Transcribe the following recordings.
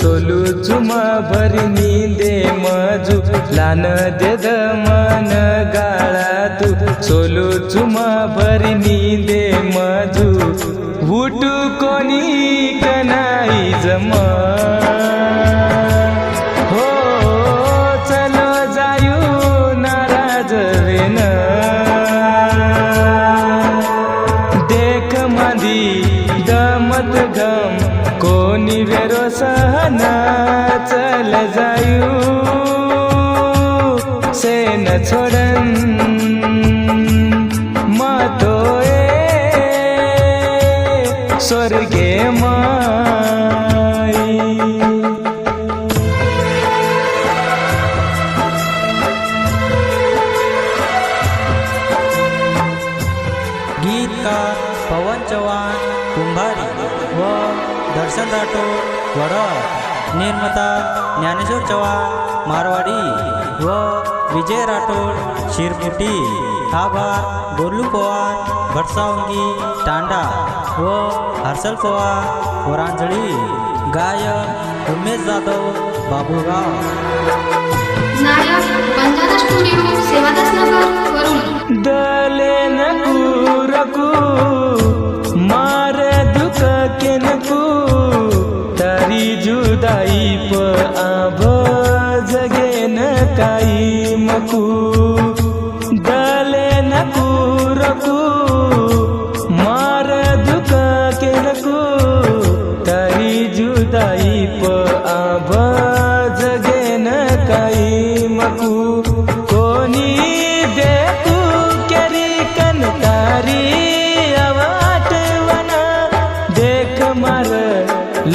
सोलू चुमा भरनी दे मजू लान दे द मन गाळा तू सोलू चुमा भरनी दे मजू उठू कोणी कनाई जमा हो चलो जायू नाराज वेन देख मादी दमत गम कोणी वेरो सहना चल जायू सेन छोडन मतोए स्वर्गे माई गीतकार पवन चव्हाण कुंभारी व दर्शन राठोड वडद, निर्माता ज्ञानेश्वर चव्हाण मारवाडी व विजय राठोड शिरपुटी, आभार गोलू पवार भटसावंगी तांडा व हर्षल पवार वरांजळी, गायक उमेश जाधव बाबुगाव. नायक बंजारा स्टुडिओ सेवादास नगर वरून. दले नकू रकू मार दुख के नकू तारी जुदाई प आभ जगे न काई मकू दले नकू रकू मार दुख के नकू तारी जुदाई प आभ जगे न काई मकू कोणी देखू केरी कनकारी अवाटवना देख मार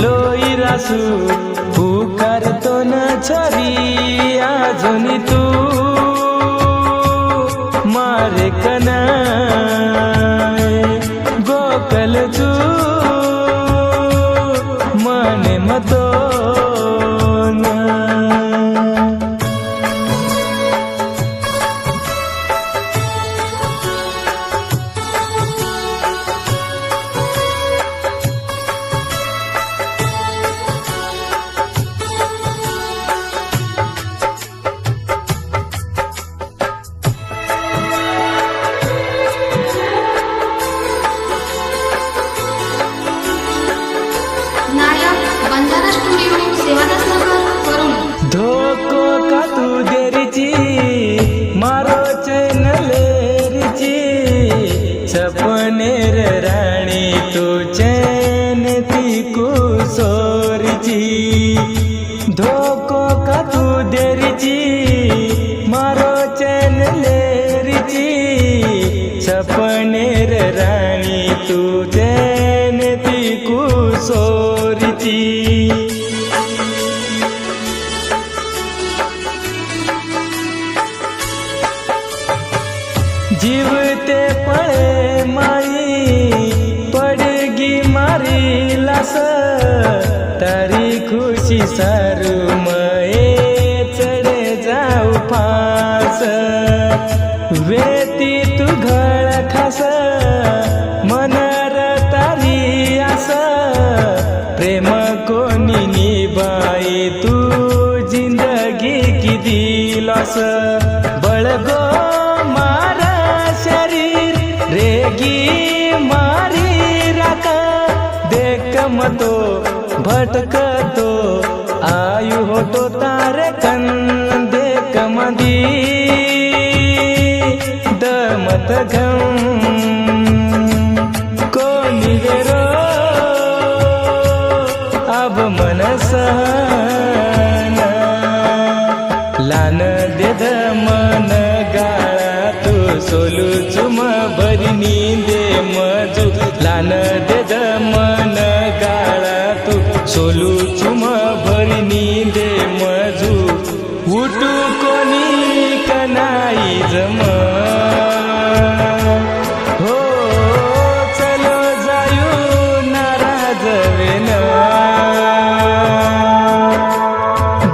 लोई रासू पुकारतो न छरी आजुनी तू मारे कना गोकल तू मने मतो नायक बंजारा स्टुडिओ सेवादास नगर वरून. धोको का तू देरीची मारो चैन लेरीची सपनेर राणी तू चैन ती कुसोरीची धोको का तू देरीची मारो चैन लेरीची सपनेर राणी तू चैन ती कुसोरीची जीवते पळे माई पडगी मारी लास तारी खुशी सारू मये चढे जाऊ फास वेती तू घळ खास मनर तारी आस प्रेम कोणी निभाई तू जिंदगी की दिलास बळगो मारा शरीर रेगी मारी राका देख मतो भटकतो आयु होतो तारे कन देख मदी दमत घम कोणी वेरो अब मन सहना लान दे द मन गाळा तू सोलू चुम भरनी दे मजू लान दे द मन गाळा तू सोलू चुम भरनी दे मजू उठू कोणी कनाई जमा हो चलो जायू नाराज वेन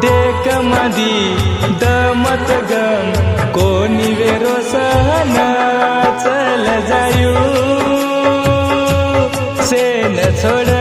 देख मदी दमत गम कोणी वेरो सहना चल जायू सेन छोड